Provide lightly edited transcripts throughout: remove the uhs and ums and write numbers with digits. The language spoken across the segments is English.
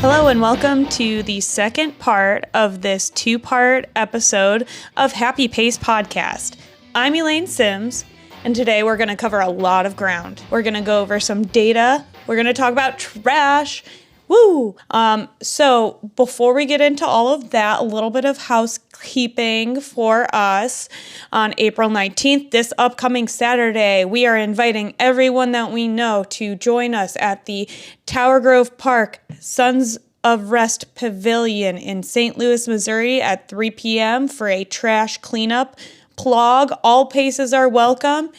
Hello and welcome to the second part of this two-part episode of Happy Pace Podcast. I'm Elaine Sims, and today we're going to cover a lot of ground. We're going to go over some data. We're going to talk about trash. Woo! So before we get into all of that, a little bit of housekeeping for us. On April 19th, this upcoming Saturday, we are inviting everyone that we know to join us at the Tower Grove Park Sons of Rest Pavilion in St. Louis, Missouri at 3 p.m. for a trash cleanup plog. All paces are welcome.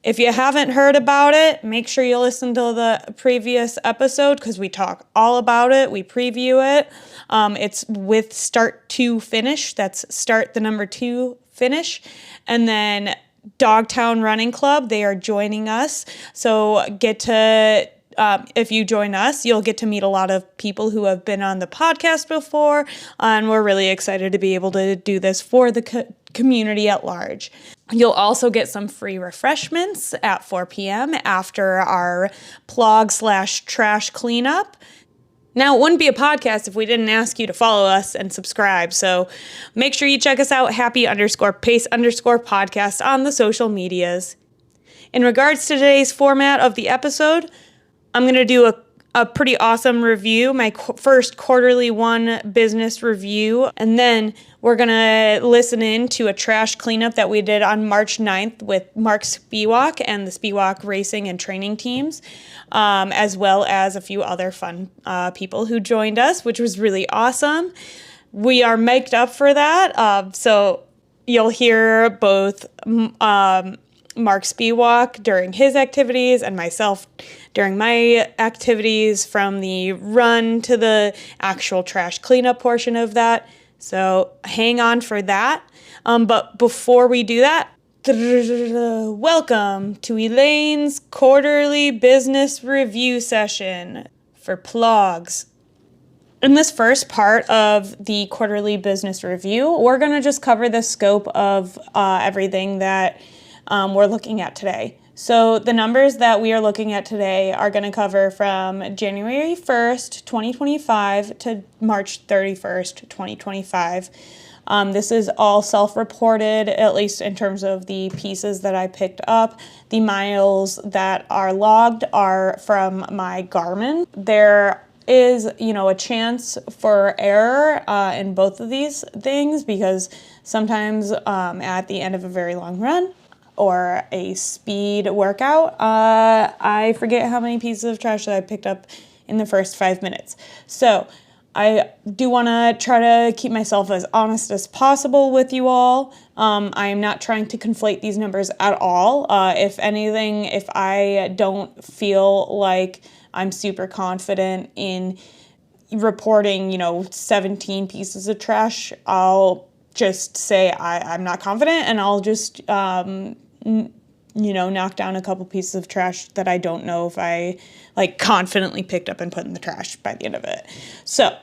If you haven't heard about it, make sure you listen to the previous episode because we talk all about it. We preview it. It's with start to finish. That's start the number 2 finish. And then Dogtown Running Club, they are joining us. So if you join us, you'll get to meet a lot of people who have been on the podcast before. And we're really excited to be able to do this for the community at large. You'll also get some free refreshments at 4 p.m. after our plog/trash cleanup. Now, it wouldn't be a podcast if we didn't ask you to follow us and subscribe. So make sure you check us out, happy_pace_podcast on the social medias. In regards to today's format of the episode, I'm going to do a pretty awesome review, my first quarterly one business review, and then we're going to listen in to a trash cleanup that we did on March 9th with Mark Spewak and the Spewak racing and training teams, as well as a few other fun people who joined us, which was really awesome. We are mic'd up for that, so you'll hear both Mark Spewak during his activities and myself during my activities from the run to the actual trash cleanup portion of that. So hang on for that. But before we do that, welcome to Elaine's quarterly business review session for Plogs. In this first part of the quarterly business review, we're going to just cover the scope of everything that we're looking at today. So the numbers that we are looking at today are going to cover from January 1st, 2025 to March 31st, 2025. This is all self-reported, at least in terms of the pieces that I picked up. The miles that are logged are from my Garmin. There is, a chance for error in both of these things because sometimes at the end of a very long run, or a speed workout, I forget how many pieces of trash that I picked up in the first 5 minutes. So I do want to try to keep myself as honest as possible with you all. I am not trying to conflate these numbers at all. If anything, if I don't feel like I'm super confident in reporting, 17 pieces of trash, I'll just say I'm not confident, and I'll just knock down a couple pieces of trash that I don't know if I confidently picked up and put in the trash by the end of it. So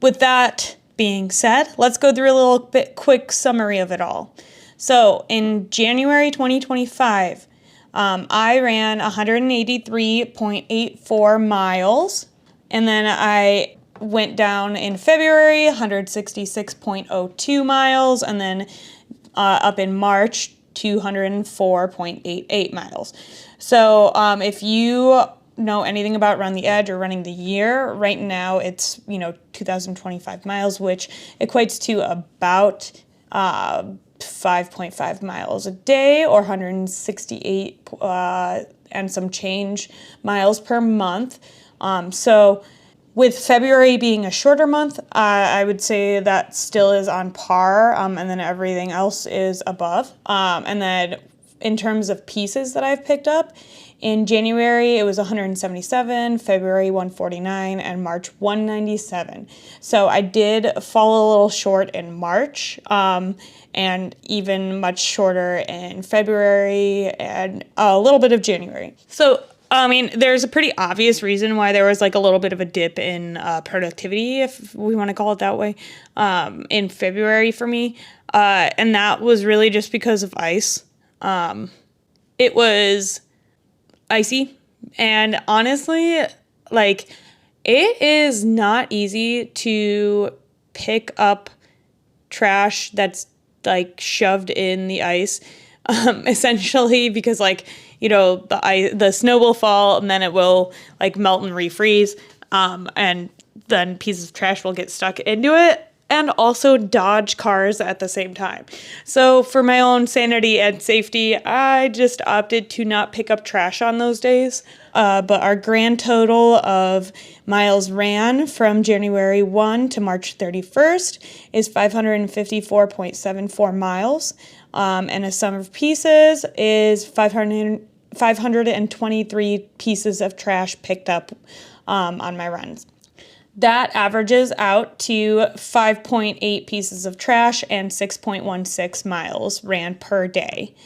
with that being said, let's go through a little bit quick summary of it all. So in January 2025, I ran 183.84 miles, and then I went down in February 166.02 miles, and then up in March 204.88 miles. So if you know anything about Run the Edge or running the year, right now it's 2025 miles, which equates to about 5.5 miles a day, or 168 and some change miles per month. So with February being a shorter month, I would say that still is on par, and then everything else is above. And then in terms of pieces that I've picked up, in January it was 177, February 149, and March 197. So I did fall a little short in March, and even much shorter in February and a little bit of January. So there's a pretty obvious reason why there was a little bit of a dip in productivity, if we want to call it that way, in February for me. And that was really just because of ice. It was icy, and honestly, It is not easy to pick up trash that's like shoved in the ice, essentially, because like, the snow will fall and then it will like melt and refreeze, and then pieces of trash will get stuck into it, and also dodge cars at the same time. So for my own sanity and safety, I just opted to not pick up trash on those days. But our grand total of miles ran from January 1 to March 31st is 554.74 miles. And a sum of pieces is 523 pieces of trash picked up on my runs. That averages out to 5.8 pieces of trash and 6.16 miles ran per day,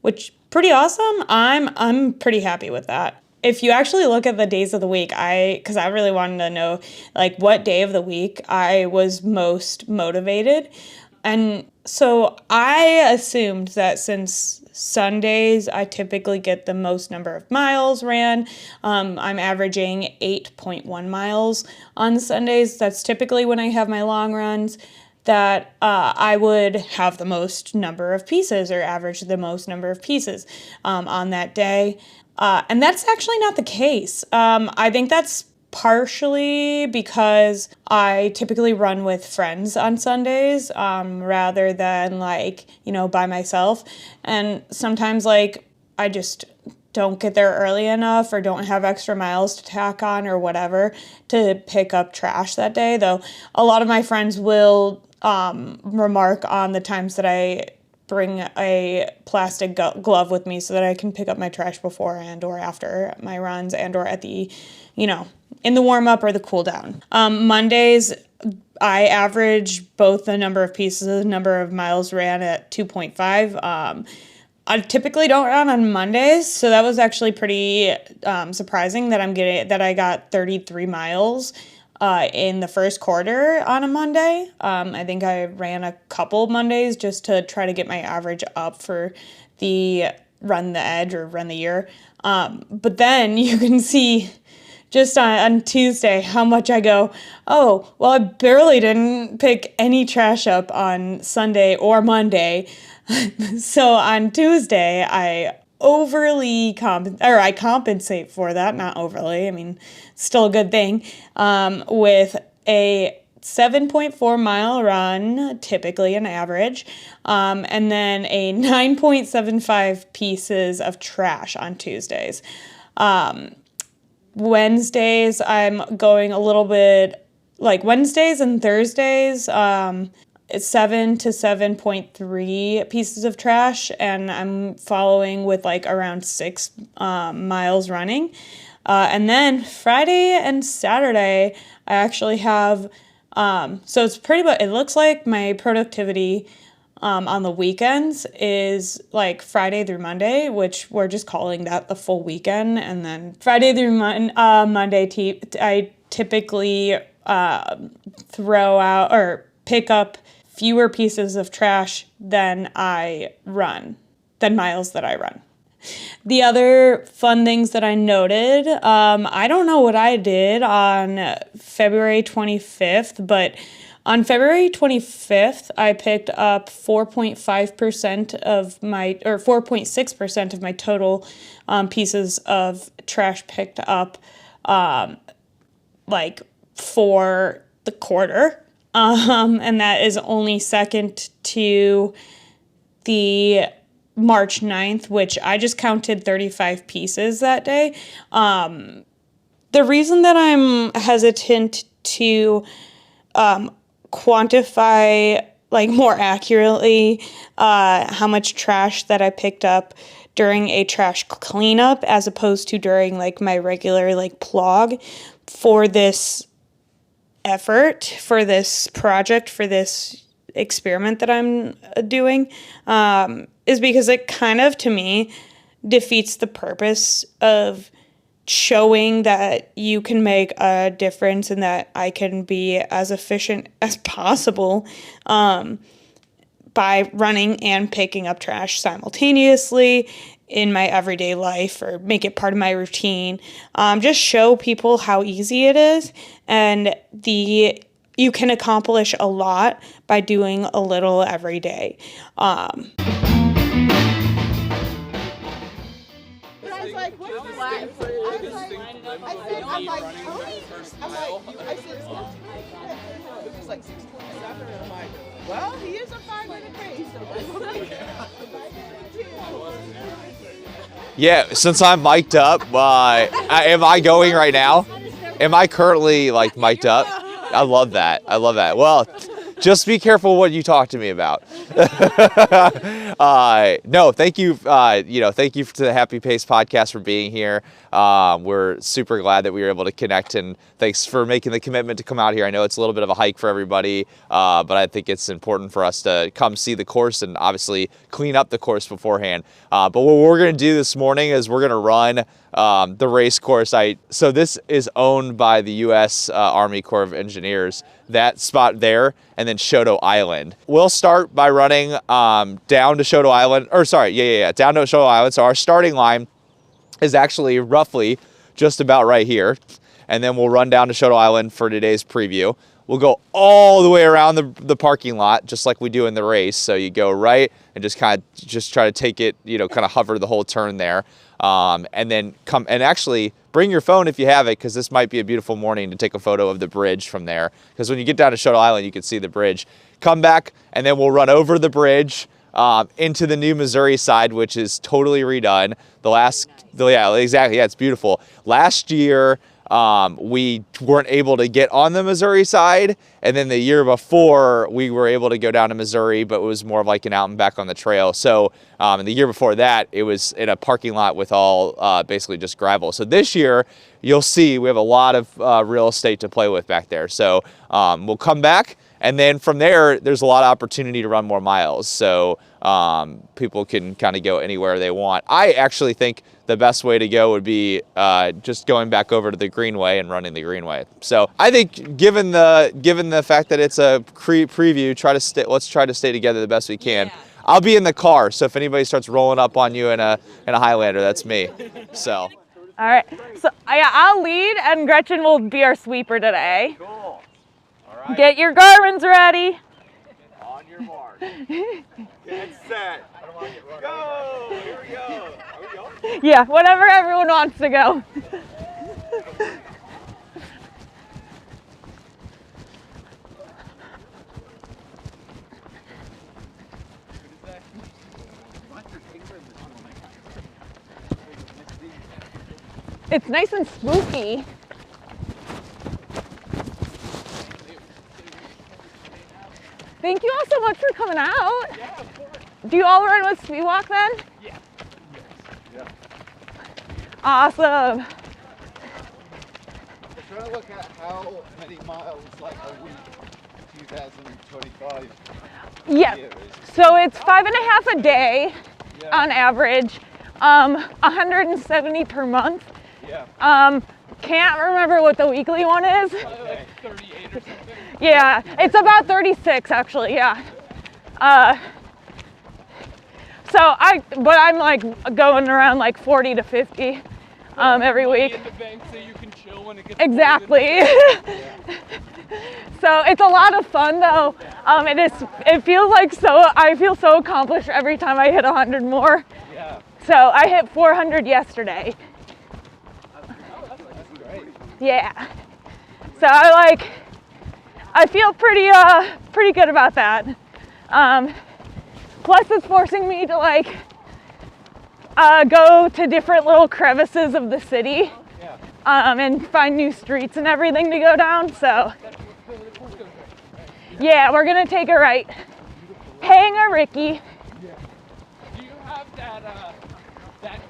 which pretty awesome. I'm pretty happy with that. If you actually look at the days of the week, because I really wanted to know like what day of the week I was most motivated. And so I assumed that since Sundays, I typically get the most number of miles ran. I'm averaging 8.1 miles on Sundays. That's typically when I have my long runs, that I would have the most number of pieces or average the most number of pieces on that day. And that's actually not the case. I think that's partially because I typically run with friends on Sundays, rather than by myself. And sometimes I just don't get there early enough or don't have extra miles to tack on or whatever to pick up trash that day. Though a lot of my friends will remark on the times that I bring a plastic glove with me so that I can pick up my trash before and or after my runs and or at the, in the warm-up or the cool-down. Mondays, I average both the number of pieces and the number of miles ran at 2.5. I typically don't run on Mondays, so that was actually pretty surprising that I got 33 miles in the first quarter on a Monday. I think I ran a couple Mondays just to try to get my average up for the run the edge or run the year. But then you can see just on Tuesday how much I go, oh, well, I barely didn't pick any trash up on Sunday or Monday. So on Tuesday, I compensate for that, not overly. I mean, still a good thing, with a 7.4 mile run, typically an average, and then a 9.75 pieces of trash on Tuesdays. Wednesdays, I'm going a little bit like Wednesdays and Thursdays, 7 to 7.3 pieces of trash, and I'm following with around 6 miles running. And then Friday and Saturday, I actually have, so it's pretty much, it looks like my productivity on the weekends is Friday through Monday, which we're just calling that the full weekend. And then Friday through Monday, I typically throw out or pick up fewer pieces of trash than miles that I run. The other fun things that I noted, I don't know what I did on February 25th, but on February 25th, I picked up 4.6% of my total pieces of trash picked up, for the quarter. And that is only second to the March 9th, which I just counted 35 pieces that day. The reason that I'm hesitant to quantify more accurately how much trash that I picked up during a trash cleanup as opposed to during my regular plog for this effort, for this project, for this experiment that I'm doing, is because it kind of, to me, defeats the purpose of showing that you can make a difference and that I can be as efficient as possible by running and picking up trash simultaneously. in my everyday life or make it part of my routine. Just show people how easy it is, and you can accomplish a lot by doing a little every day. Well, he is a 5-minute pace. Yeah, since I'm mic'd up, am I going right now? Am I currently like mic'd up? I love that. I love that. Well, just be careful what you talk to me about. No, thank you. Thank you to the Happy Pace podcast for being here. We're super glad that we were able to connect, and thanks for making the commitment to come out here. I know it's a little bit of a hike for everybody, but I think it's important for us to come see the course and obviously clean up the course beforehand. But what we're going to do this morning is we're going to run the race course. So this is owned by the U.S. Army Corps of Engineers, that spot there, and then Shoto Island. We'll start by running down to Shoto Island, down to Shoto Island. So our starting line is actually roughly just about right here. And then we'll run down to Shoto Island for today's preview. We'll go all the way around the parking lot, just like we do in the race. So you go right and just try to take it, kind of hover the whole turn there. And then come and actually bring your phone if you have it, because this might be a beautiful morning to take a photo of the bridge from there. Because when you get down to Shoto Island, you can see the bridge. Come back, and then we'll run over the bridge into the new Missouri side, which is totally redone. Exactly. Yeah, it's beautiful. Last year, we weren't able to get on the Missouri side, and then the year before we were able to go down to Missouri, but it was more of like an out and back on the trail. So and the year before that, it was in a parking lot with all basically just gravel. So this year, you'll see we have a lot of real estate to play with back there. So we'll come back, and then from there, there's a lot of opportunity to run more miles. So people can kind of go anywhere they want. I actually think the best way to go would be just going back over to the Greenway and running the Greenway. So I think given the fact that it's a preview, let's try to stay together the best we can. Yeah. I'll be in the car, so if anybody starts rolling up on you in a Highlander, that's me. So. All right. So I'll lead, and Gretchen will be our sweeper today. Cool. All right. Get your Garmin's ready. On your mark. Get set. Go. Here we go. Are we going? Yeah, whatever everyone wants to go. It's nice and spooky. Thank you all so much for coming out. Yeah, of course. Do you all run with Spewak then? Yeah. Yeah. Awesome. We're trying to look at how many miles like a week 2025 Yeah. So it's 5.5 a day on average, 170 per month. Yeah. Can't remember what the weekly one is. Like 38 or something. Yeah, it's about 36 actually, yeah. But I'm like going around like 40 to 50 every week. At the bank so you can chill when it gets Exactly. So it's a lot of fun though. It feels like I feel so accomplished every time I hit 100 more. Yeah. So I hit 400 yesterday. Yeah. So I feel pretty good about that. Plus it's forcing me to go to different little crevices of the city and find new streets and everything to go down. So yeah, we're gonna take a right. Hang a Ricky. Do you have that app that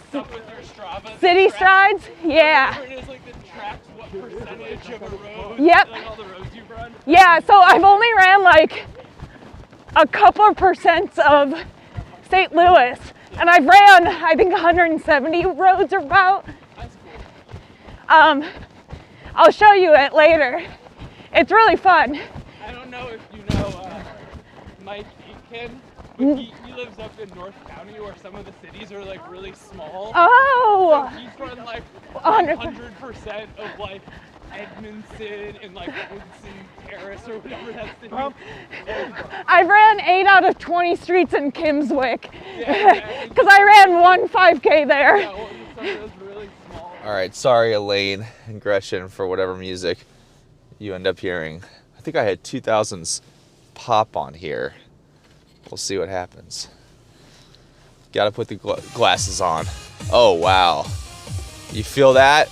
stuff with your Strava? City Strides? Yeah. Where it is that tracks what percentage of a road? Yep. All the roads you've run? Yeah, so I've only ran a couple of percents of St. Louis, and I've ran I think 170 roads or about. That's cool. I'll show you it later. It's really fun. I don't know if you know Mike Eatkin. But he lives up in North County where some of the cities are like really small. Oh! So he's run like 100%. 100% of like Edmondson and like Woodson Terrace or whatever that's the I ran 8 out of 20 streets in Kimswick. Yeah, Because I ran one 5K there. yeah, well, some of those really small. All right, sorry Elaine and Gretchen for whatever music you end up hearing. I think I had 2000s pop on here. We'll see what happens. Got to put the glasses on. Oh wow, you feel that?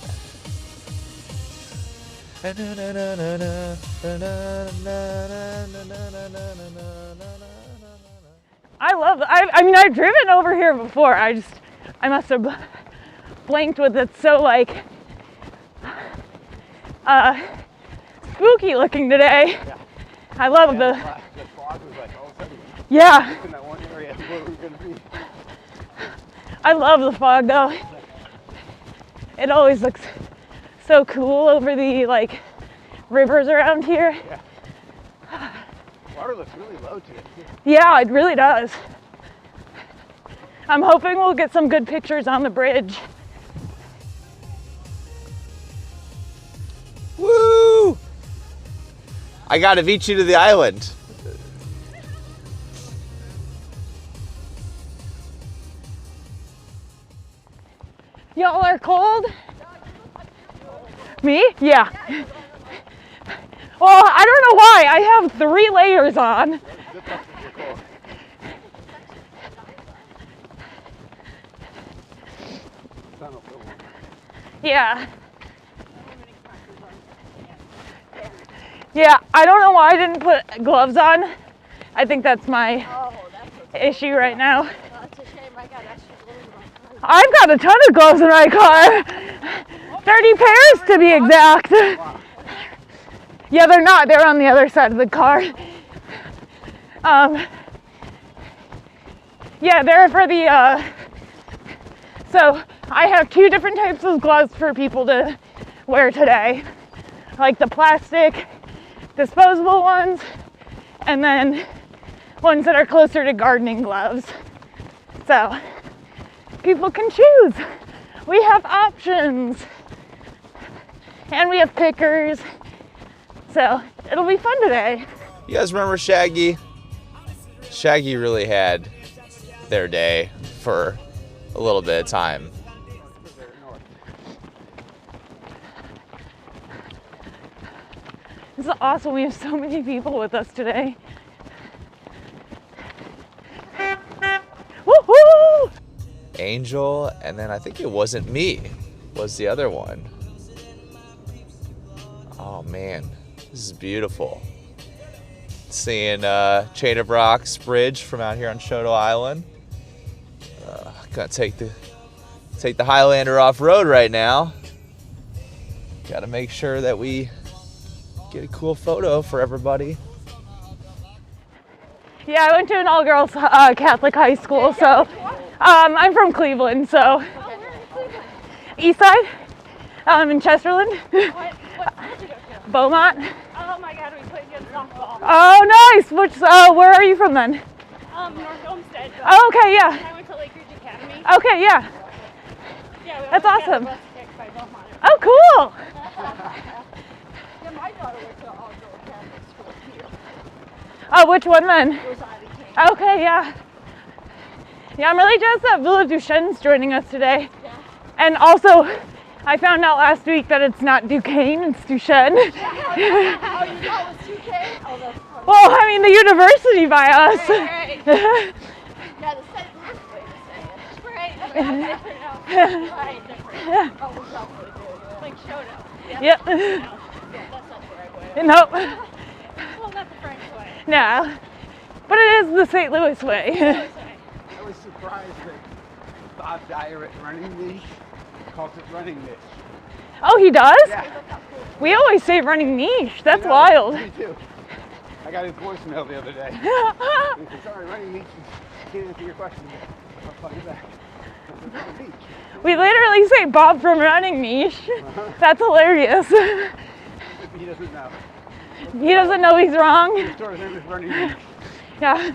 I love, I mean, I've driven over here before. I must have blanked with it. So like, spooky looking today. Yeah. I love The fog was like all of a sudden yeah, in that one area where we were going to be. I love the fog though. It always looks so cool over the like rivers around here. Yeah. Water looks really low today. Yeah, it really does. I'm hoping we'll get some good pictures on the bridge. Woo! I gotta beat you to the island. Y'all are cold? Me? Yeah. Well, I don't know why. I have 3 layers on. Yeah. Yeah, I don't know why I didn't put gloves on. I think that's my issue right now. That's a shame. I got extra glue in my car. I've got a ton of gloves in my car. 30 pairs to be exact. Yeah, they're not. They're on the other side of the car. Yeah, they're for the, so I have 2 different types of gloves for people to wear today. Like the plastic, disposable ones, and then ones that are closer to gardening gloves. So people can choose. We have options. And we have pickers. So it'll be fun today. You guys remember Shaggy? Shaggy really had their day for a little bit of time. This is awesome. We have so many people with us today. Woohoo! Angel, and then I think it wasn't me, was the other one. Oh man, this is beautiful. Seeing Chain of Rocks Bridge from out here on Shoto Island. Gotta take the Highlander off road right now. Gotta make sure that we get a cool photo for everybody. Yeah, I went to an all-girls Catholic high school, so I'm from Cleveland, so East Side, in Chesterland, Beaumont. Oh my God, we played good softball. Oh, nice. Where are you from then? North Olmsted. Oh, okay, yeah. I went to Lake Ridge Academy. Okay, yeah. Yeah, we That's always got awesome. a bus kicked by Beaumont. Oh, cool. Yeah, my daughter went to all-girl Catholic school here. Oh, which one then? It was Ivy King. Okay, yeah. Yeah, I'm really jealous that Villa Duchesne's joining us today. Yeah. And also, I found out last week that it's not Duquesne, it's Duchesne. Oh, you thought it was 2K? Oh, that's funny. Well, I mean, the university by us. Right. Yeah, the St. Louis way to say it. Right. Right, different. Oh, we're probably good. Like Shoto. Yep. Yeah, that's not the right way. Nope. Well, not the French way. No. But it is the St. Louis way. I was surprised that Bob Dyer at Running Niche calls it Running Niche. Oh, he does? Yeah. We always say running niche. That's I know, wild. Me too. I got his voicemail the other day. He said, sorry, Running Niche can't answer your question yet. I'll call you back. I said, Running Niche. We literally say Bob from running niche. That's hilarious. He doesn't know. He doesn't know he's wrong. His store's name is Running Niche. Yeah.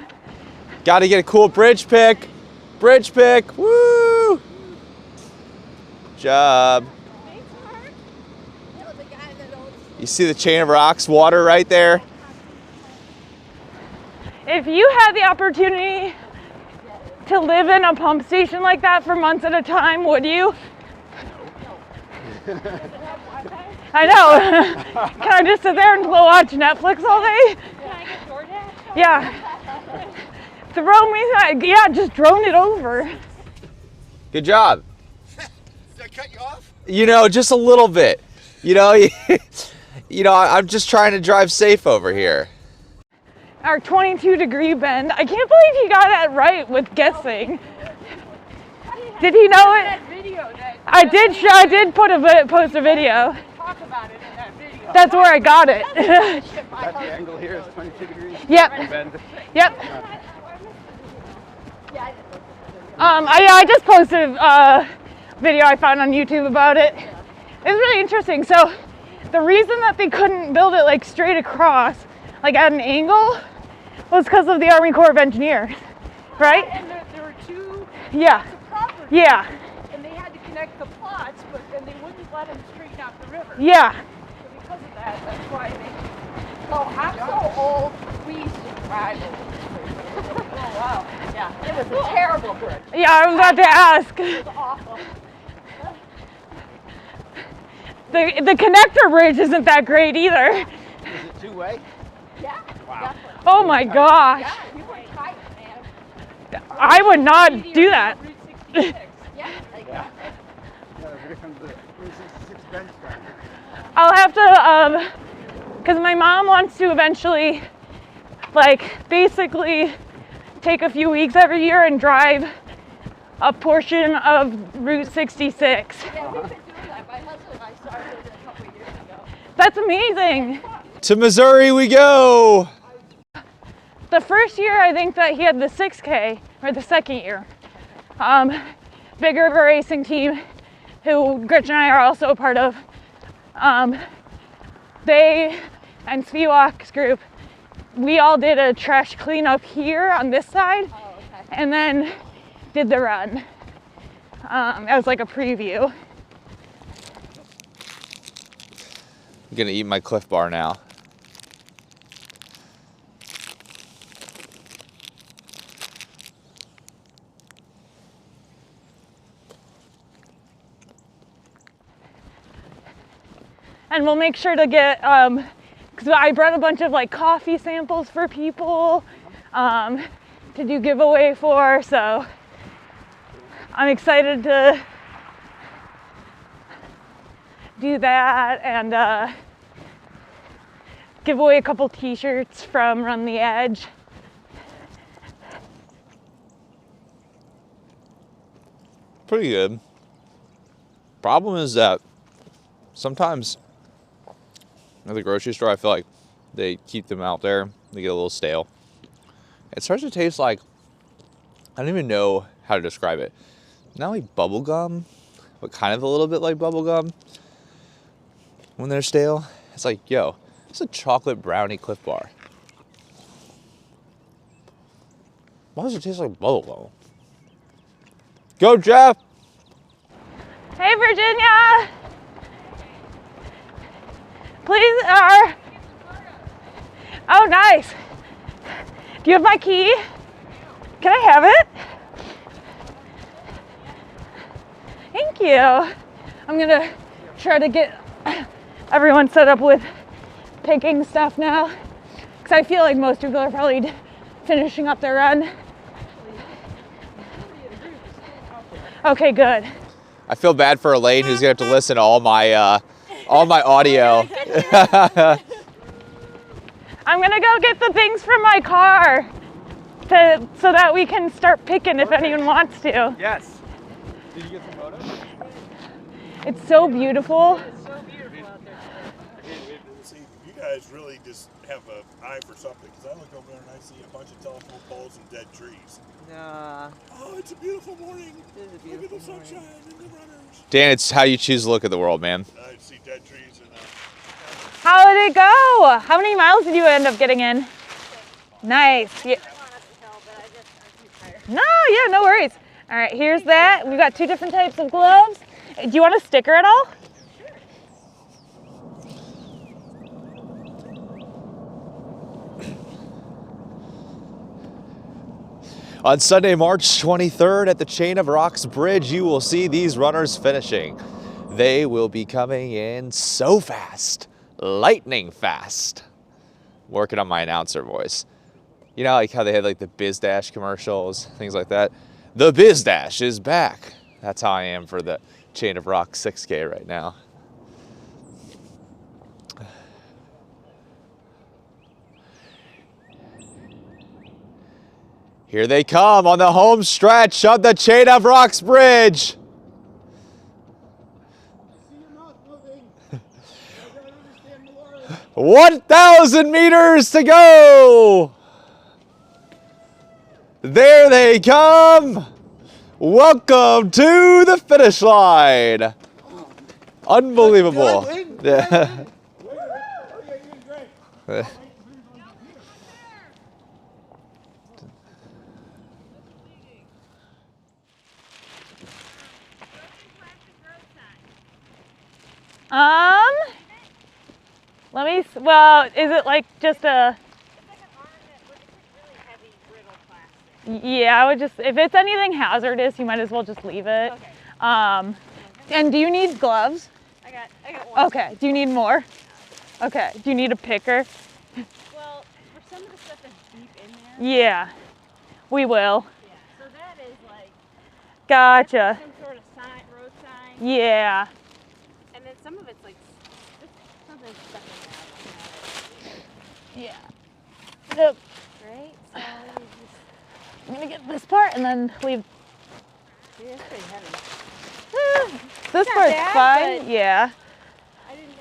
Got to get a cool bridge pick. Bridge pick. Woo! Job. You see the chain of rocks, water right there? If you had the opportunity to live in a pump station like that for months at a time, would you? I know. Can I just sit there and watch Netflix all day? Can I get DoorDash? Yeah. Throw me, yeah, just drone it over. Good job. Did I cut you off? You know, just a little bit. You know, I'm just trying to drive safe over here. Our 22-degree bend. I can't believe he got that right with guessing. Did he know it? That video that I did post a video. talk about it in that video. That's where I got it. That's the angle here is 22 degrees. Yep. Bend. Yep. I just posted a video I found on YouTube about it. It's really interesting. So the reason that they couldn't build it like straight across, like at an angle, was because of the Army Corps of Engineers, right? And there were two Yeah. plots of property. Yeah. And they had to connect the plots, but then they wouldn't let them straighten out the river. Yeah. So because of that, that's why they. Oh, I'm so old. We used to ride over this place. Oh wow. Yeah. It was a terrible bridge. Yeah, I was about to ask. It was awful. The connector bridge isn't that great either. Is it two-way? Yeah. Wow. Definitely. Oh my gosh. Yeah, you were tight, man. I would not do that. Route 66. Yeah. Like, Yeah, here comes the 366 bench down. I'll have to, because my mom wants to eventually, like, basically take a few weeks every year and drive a portion of Route 66. Yeah, we've been doing that. My husband and I started it a couple of years ago. That's amazing. To Missouri we go. The first year, I think that he had the 6K, or the second year. Big River Racing Team, who Gretchen and I are also a part of. They and Spewak's group, we all did a trash cleanup here on this side, and then did the run as like a preview. I'm gonna eat my Cliff Bar now. And we'll make sure to get, because I brought a bunch of like coffee samples for people to do giveaway for, so I'm excited to do that and give away a couple t-shirts from Run the Edge. Pretty good. Problem is that sometimes at the grocery store, I feel like they keep them out there. They get a little stale. It starts to taste like, I don't even know how to describe it. Not like bubble gum, but kind of a little bit like bubble gum. When they're stale, it's like, yo, it's a chocolate brownie Cliff Bar. Why does it taste like bubble gum? Go, Jeff! Hey, Virginia! Please, oh, nice. Do you have my key? Can I have it? Thank you. I'm gonna try to get everyone set up with picking stuff now, because I feel like most people are probably finishing up their run. Okay, good. I feel bad for Elaine, who's gonna have to listen to all my audio. I'm gonna go get the things from my car so that we can start picking if anyone wants to. Yes. Did you get some photos? It's so beautiful. See, you guys really just have an eye for something, because I look over there and I see a bunch of telephone poles and dead trees. Nah, Oh, it's a beautiful morning. it is a Look beautiful at the morning. sunshine and the runners. Dan, it's how you choose to look at the world, man. I see dead trees and How did it go? How many miles did you end up getting in? Nice. Yeah. I want us to know, but I No, yeah, no worries. All right, here's that. We've got 2 different types of gloves. Do you want a sticker at all? On Sunday, March 23rd at the Chain of Rocks Bridge, you will see these runners finishing. They will be coming in so fast, lightning fast. Working on my announcer voice. You know, like how they had like the Biz Dash commercials, things like that. The Biz Dash is back. That's how I am for the Chain of Rocks 6K right now. Here they come on the home stretch of the Chain of Rocks Bridge. 1,000 meters to go. There they come. Welcome to the finish line. Unbelievable. Yeah. Let me, well, is it like just a, yeah, I would just, if it's anything hazardous, you might as well just leave it. Okay. And do you need gloves? I got one. Okay, do you need more? Okay, do you need a picker? Well, for some of the stuff that's deep in there. Yeah, we will. Yeah. So that is like Gotcha. some sort of sign, road sign. Yeah. And then some of it's like something stuck in Yeah. Yep. there. Right? So you just, I'm gonna get this part and then leave. dude, that's pretty heavy. This not part's bad, fine. but- Yeah. I didn't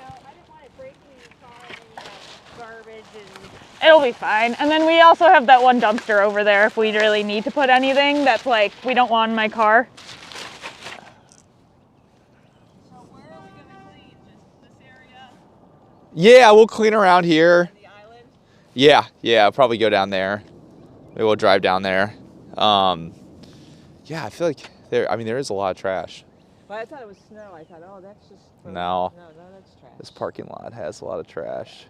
want it breaking in your car and then you have garbage and. It'll be fine. And then we also have that one dumpster over there if we really need to put anything that's like we don't want in my car. So where are we gonna clean? Just this area? Yeah, we'll clean around here. The island? Yeah, I'll probably go down there. Maybe we'll drive down there. Yeah, I feel like there is a lot of trash. Well, I thought it was snow. I thought, oh, that's just. No. No, that's trash. This parking lot has a lot of trash.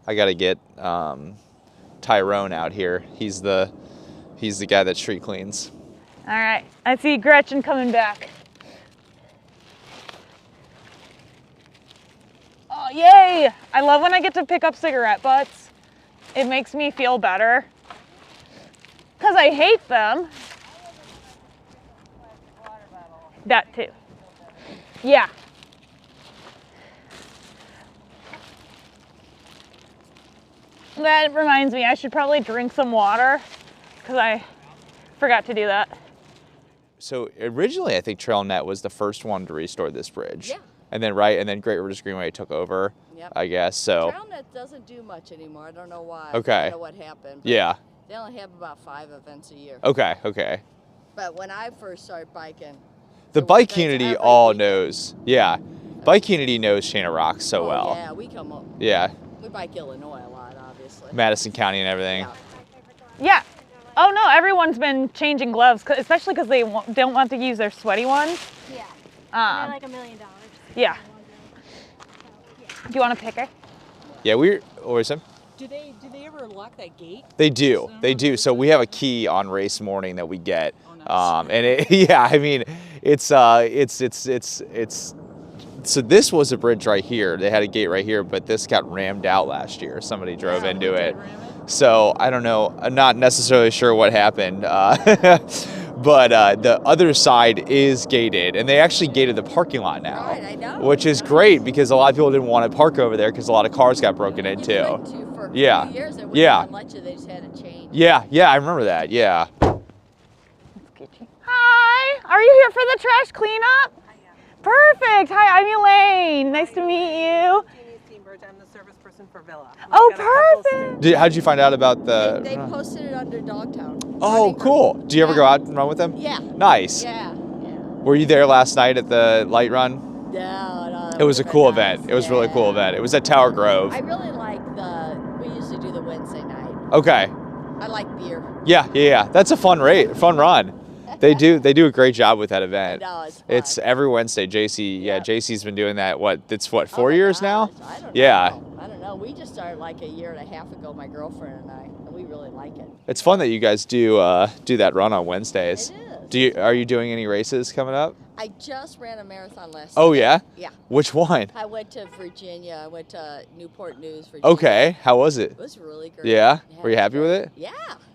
I gotta get Tyrone out here. He's the guy that street cleans. All right. I see Gretchen coming back. Oh, yay! I love when I get to pick up cigarette butts. It makes me feel better. Because I hate them. That too. Yeah. That reminds me, I should probably drink some water because I forgot to do that. So originally, I think TrailNet was the first one to restore this bridge. Yeah. And then Great Rivers Greenway took over. Yep. I guess so. TrailNet doesn't do much anymore. I don't know why. Okay. I don't know what happened. but Yeah. They only have about 5 events a year. Okay. But when I first started biking, The there bike was events community every all weekend. knows. Yeah. Bike community knows Chain of Rocks so Oh, well. Yeah, we come up. Yeah. We bike Illinois a lot, obviously. Madison County and everything. Yeah. Yeah. Oh no, everyone's been changing gloves, especially because they don't want to use their sweaty ones. Yeah. And they're like $1 million. Yeah. Do you want a picker? Yeah, what was it? Do they ever lock that gate? They do. They do. So we have a key on race morning that we get. Oh, nice. And yeah, I mean, it's so this was a bridge right here. They had a gate right here, but this got rammed out last year. Somebody drove into it. So I don't know. I'm not necessarily sure what happened. But the other side is gated, and they actually gated the parking lot now, Right, I know. which is great because a lot of people didn't want to park over there because a lot of cars got broken You into. couldn't for Yeah. a few years. They wouldn't Yeah. even let you. They just had to change. Yeah, I remember that. Yeah. Hi. Are you here for the trash cleanup? I am. Perfect. Hi, I'm Elaine. Nice to meet you. I'm the service person for Villa. Oh, perfect. How'd you find out about the? They posted it under Dogtown. Oh, Running cool. Do you ever Yeah. go out and run with them? Yeah. Nice. Yeah. Were you there last night at the light run? No. It was a would've cool been nice. event. It was a really cool Yeah. event. It was at Tower Grove. I really like we usually do the Wednesday night. Okay. I like beer. Yeah. That's a fun run. They do a great job with that event. I know, it's fun. It's every Wednesday. JC's been doing that. It's 4 my years now? gosh, I don't Yeah. know. I don't know. We just started like a year and a half ago, my girlfriend and I, and we really like it. It's fun that you guys do that run on Wednesdays. It is. Are you doing any races coming up? I just ran a marathon last Oh Sunday. yeah? Yeah. Which one? I went to Virginia. I went to Newport News, Virginia. Okay. How was it? It was really great. Yeah? Yeah, Were you it was happy with great. it? Yeah.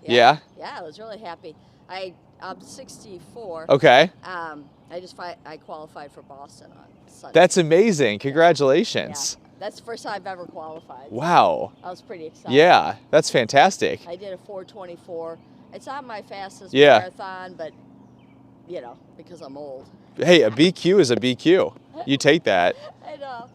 Yeah? Yeah, I was really happy. I'm 64. Okay. I qualified for Boston on Sunday. That's amazing. Congratulations. Yeah. That's the first time I've ever qualified. Wow. I was pretty excited. Yeah, that's fantastic. I did a 4:24. It's not my fastest Yeah. marathon, but because I'm old. Hey, a BQ is a BQ. You take that. I know.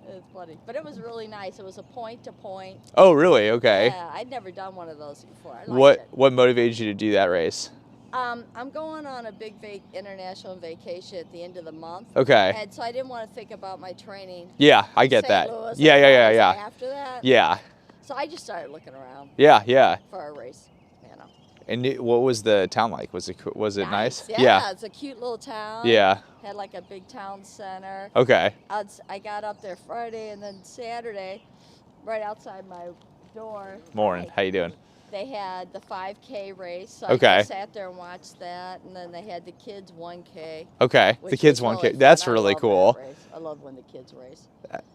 It's funny. But it was really nice. It was a point-to-point. Oh, really? Okay. Yeah, I'd never done one of those before. I liked it. What motivated you to do that race? I'm going on a big international vacation at the end of the month. Okay. And so I didn't want to think about my training. Yeah, I get St. that. Louis Yeah. After that. Yeah. So I just started looking around Yeah. for a race. And what was the town like? Was it nice? Yeah, it's a cute little town. Yeah. Had like a big town center. Okay. I got up there Friday and then Saturday, right outside my door. Morning. How you doing? They had the 5K race. So Okay. I sat there and watched that, and then they had the kids 1K. Okay. The which kids was 1K. really fun. That's I really love cool. that race. I love when the kids race.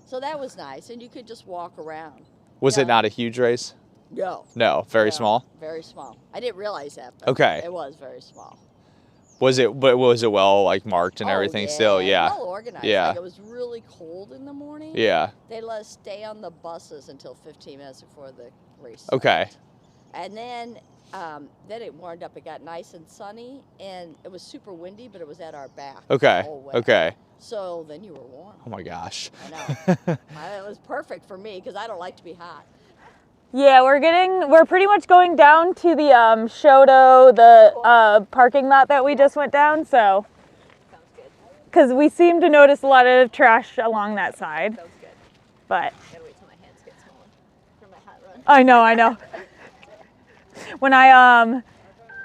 So that was nice, and you could just walk around. Was Yeah. it not a huge race? No. No, very No, small. Very small. I didn't realize that. But Okay. It was very small. Was it well marked and Oh, everything yeah, still? Yeah. Well organized. Yeah. Like it was really cold in the morning. Yeah. They let us stay on the buses until 15 minutes before the race started. Okay. And then it warmed up. It got nice and sunny, and it was super windy, but it was at our back. Okay. the whole way. Okay. So then you were warm. Oh my gosh. I know. It was perfect for me because I don't like to be hot. Yeah, we're pretty much going down to the Shoto, the parking lot that we just went down, so. Sounds good. Because we seem to notice a lot of trash along that side. Sounds good. But. Gotta wait till my hands get smaller for my hot run. I know.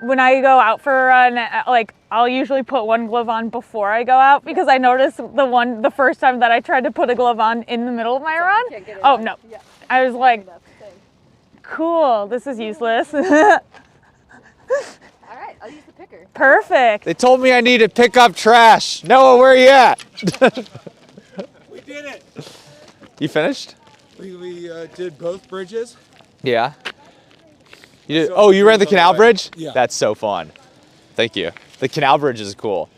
When I go out for a run, like I'll usually put one glove on before I go out because I noticed the first time that I tried to put a glove on in the middle of my run. Can't get it Oh on. no. Yeah. I was like, Thanks. cool, this is useless. All right, I'll use the picker. Perfect. They told me I need to pick up trash. Noah, where are you at? We did it. You finished? We did both bridges. Yeah. You did, So you ran the on the canal way. bridge? Yeah. That's so fun. Thank you. The canal bridge is cool.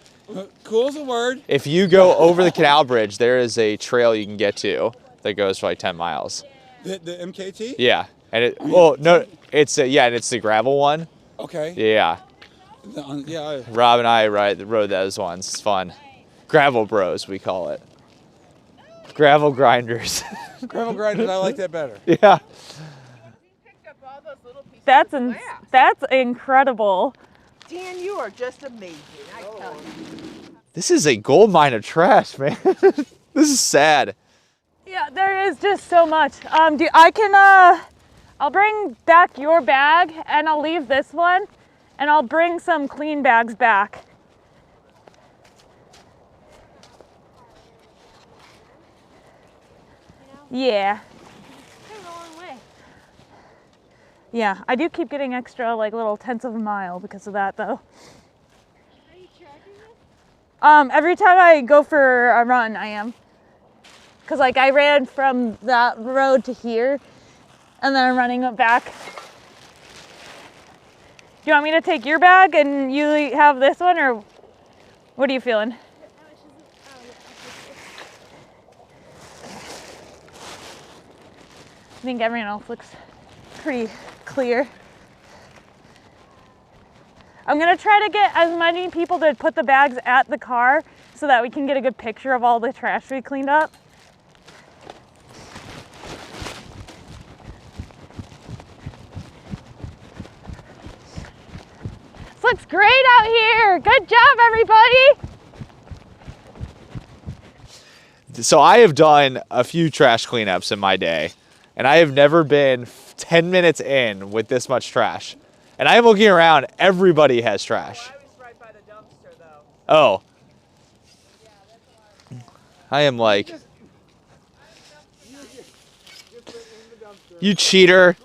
Cool's a word. If you go over the canal bridge, there is a trail you can get to that goes for like 10 miles. The MKT? Yeah. And it's the gravel one. Okay. Yeah. Yeah. Rob and I rode those ones. It's fun. Gravel bros, we call it. Gravel grinders. Gravel grinders, I like that better. Yeah. That's incredible. Dan, you are just amazing. I tell you. This is a gold mine of trash, man. This is sad. Yeah, there is just so much. I'll bring back your bag and I'll leave this one and I'll bring some clean bags back. Yeah. It's a long way. Yeah, I do keep getting extra like little tenths of a mile because of that though. Are you tracking this? Every time I go for a run, I am. Cause like I ran from that road to here and then I'm running it back. Do you want me to take your bag and you have this one or what are you feeling? I think everyone else looks pretty clear. I'm gonna try to get as many people to put the bags at the car so that we can get a good picture of all the trash we cleaned up. This looks great out here. Good job, everybody. So I have done a few trash cleanups in my day. and I have never been 10 minutes in with this much trash. And I am looking around, everybody has trash. I was right by the dumpster though. Oh. I am like, you cheater.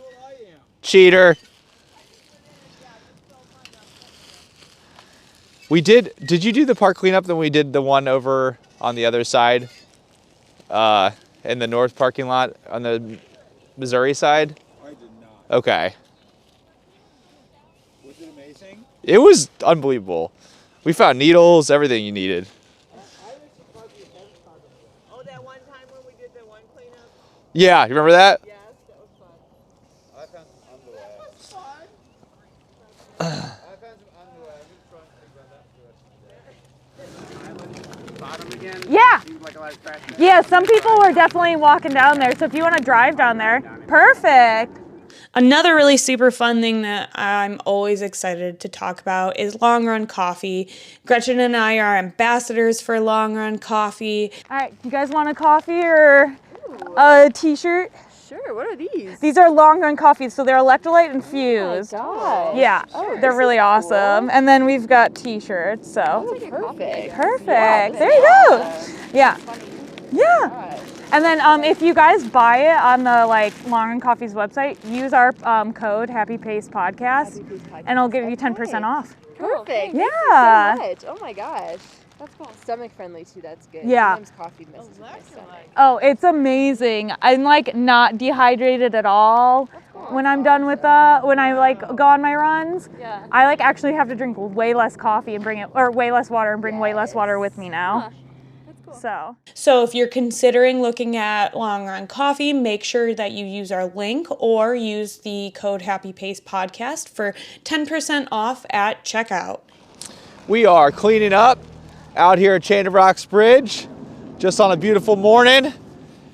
Cheater. Did you do the park cleanup then we did the one over on the other side? In the north parking lot on the Missouri side? I did not. Okay. Was it amazing? It was unbelievable. We found needles, everything you needed. Oh, that one time when we did the one cleanup? Yeah, you remember that? Yes, that was fun. I found some underwear. That was fun. I found some underwear. I'm just trying to think about that. Bottom again? Yeah. Seems like a lot of trash. Yeah, some people were definitely walking down there. So if you want to drive down there, perfect. Another really super fun thing that I'm always excited to talk about is Long Run Coffee. Gretchen and I are ambassadors for Long Run Coffee. All right, you guys want a coffee or a t-shirt? Sure, what are these? These are Long Run Coffees, so they're electrolyte infused. God. Yeah, they're really awesome. And then we've got t-shirts, so. Perfect. Perfect. There you go. Yeah. Yeah. And then if you guys buy it on the Long Run Coffee's website, use our code Happy Pace Podcast, and it'll give you 10% off. Perfect. Yeah. Thank you so much. Oh my gosh. That's cool. Stomach friendly too, that's good. Yeah. Sometimes coffee messes with my stomach. Oh, it's amazing. I'm not dehydrated at all when I'm done with when I go on my runs. Yeah. I actually have to drink way less coffee and way less water and bring way less water with me now. That's cool. So if you're considering looking at Long Run Coffee, make sure that you use our link or use the code Happy Pace Podcast for 10% off at checkout. We are cleaning up out here at Chain of Rocks Bridge, just on a beautiful morning.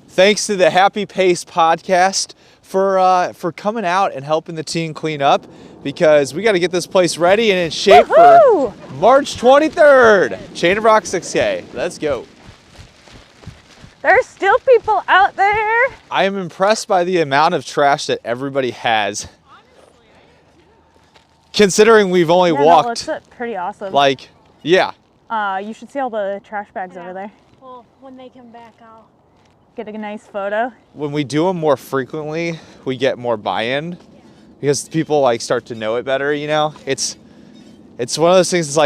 Thanks to the Happy Pace Podcast for coming out and helping the team clean up, because we got to get this place ready and in shape for March 23rd, Chain of Rocks 6K. Let's go. There's still people out there. I am impressed by the amount of trash that everybody has. Considering we've only walked. That's pretty awesome. Yeah. You should see all the trash bags over there. Well, when they come back, I'll Get a nice photo. When we do them more frequently, we get more buy-in because people start to know it better, you know? It's one of those things,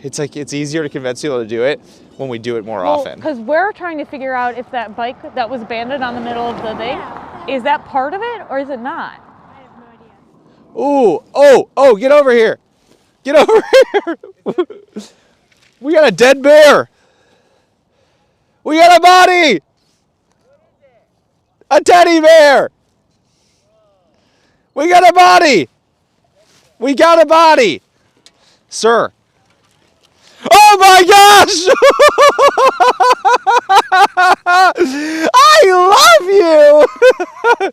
it's easier to convince people to do it when we do it more often. Because we're trying to figure out if that bike that was abandoned on the middle of the thing, is that part of it or is it not? I have no idea. Ooh, oh, get over here. Get over here. We got a dead bear. We got a body. A teddy bear. We got a body. We got a body. Sir. Oh my gosh! I love you!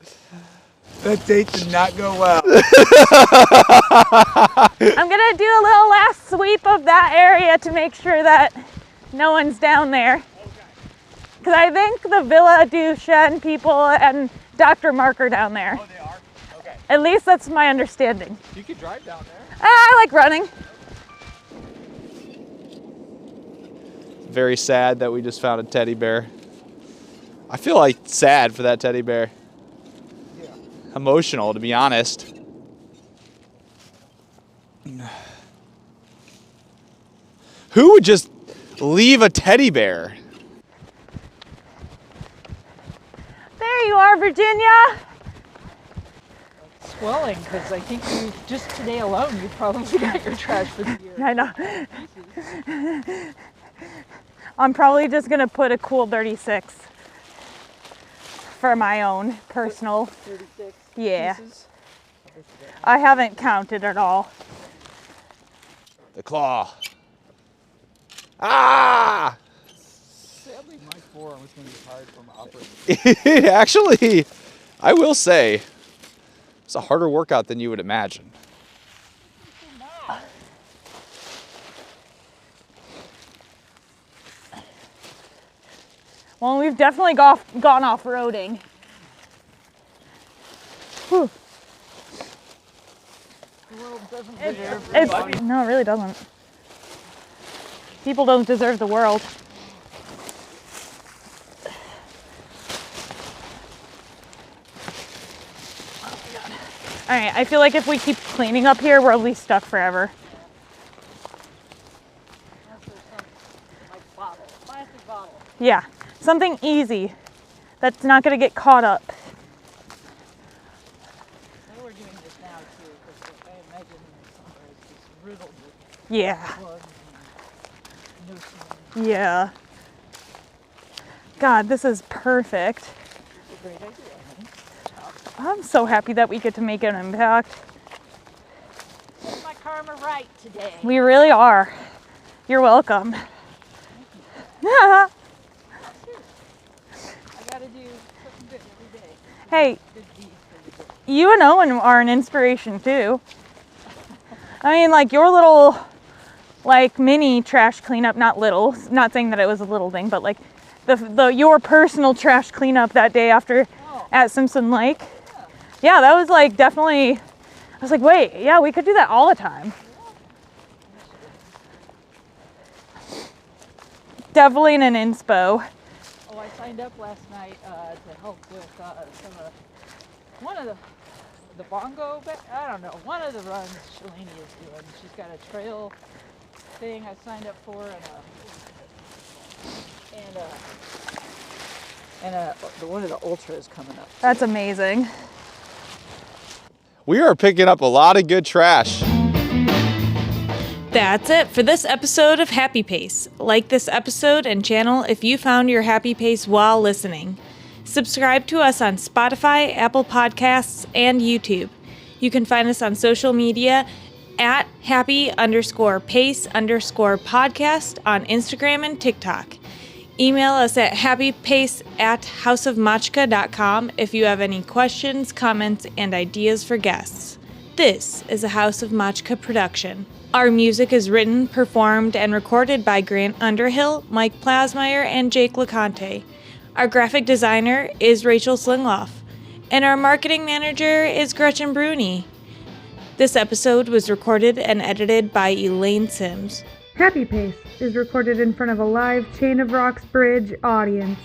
That date did not go well. I'm gonna do a little last sweep of that area to make sure that no one's down there. Because I think the Villa du Chêne people and Dr. Mark are down there. Oh, they are? Okay. At least that's my understanding. You could drive down there. I like running. Very sad that we just found a teddy bear. I feel sad for that teddy bear. Yeah. Emotional, to be honest. Who would just leave a teddy bear? There you are, Virginia. Swelling, because I think you just today alone you probably got your trash for the year. I know. I'm probably just gonna put a cool 36 for my own personal. 36 Yeah. pieces. I haven't counted at all. The claw. Ah! Sadly, my forearm is going to be tired from operating. Actually, I will say, it's a harder workout than you would imagine. Well, we've definitely gone off-roading. Whew. The world doesn't deserve No, it really doesn't. People don't deserve the world. All right, I feel like if we keep cleaning up here, we'll be stuck forever. like bottle, plastic bottle. Yeah, something easy that's not gonna get caught up. They were doing this now too, because I imagine somewhere it's just riddled with Yeah, bugs and no smell. yeah. God, this is perfect. It's a great idea, honey. I'm so happy that we get to make an impact. Set my karma right today. We really are. You're welcome. I gotta do something good every day. Hey, Good deeds for the day. you and Owen are an inspiration too. I mean, like your little, like mini trash cleanup, not little, not saying that it was a little thing, but like your personal trash cleanup that day after at Simpson Lake. Yeah, that was like definitely, I was like, wait, yeah, we could do that all the time. Definitely an inspo. Oh, I signed up last night to help with one of the bongo, I don't know, one of the runs Shalini is doing. She's got a trail thing I signed up for and one of the ultras coming up. That's amazing. We are picking up a lot of good trash. That's it for this episode of Happy Pace. Like this episode and channel if you found your happy pace while listening. Subscribe to us on Spotify, Apple Podcasts, and YouTube. You can find us on social media at happy_pace_podcast on Instagram and TikTok. Email us at happypace@houseofmachka.com if you have any questions, comments, and ideas for guests. This is a House of Machka production. Our music is written, performed, and recorded by Grant Underhill, Mike Plasmeier, and Jake Laconte. Our graphic designer is Rachel Slingluff, and our marketing manager is Gretchen Brune. This episode was recorded and edited by Elaine Sims. Happy Pace is recorded in front of a live Chain of Rocks Bridge audience.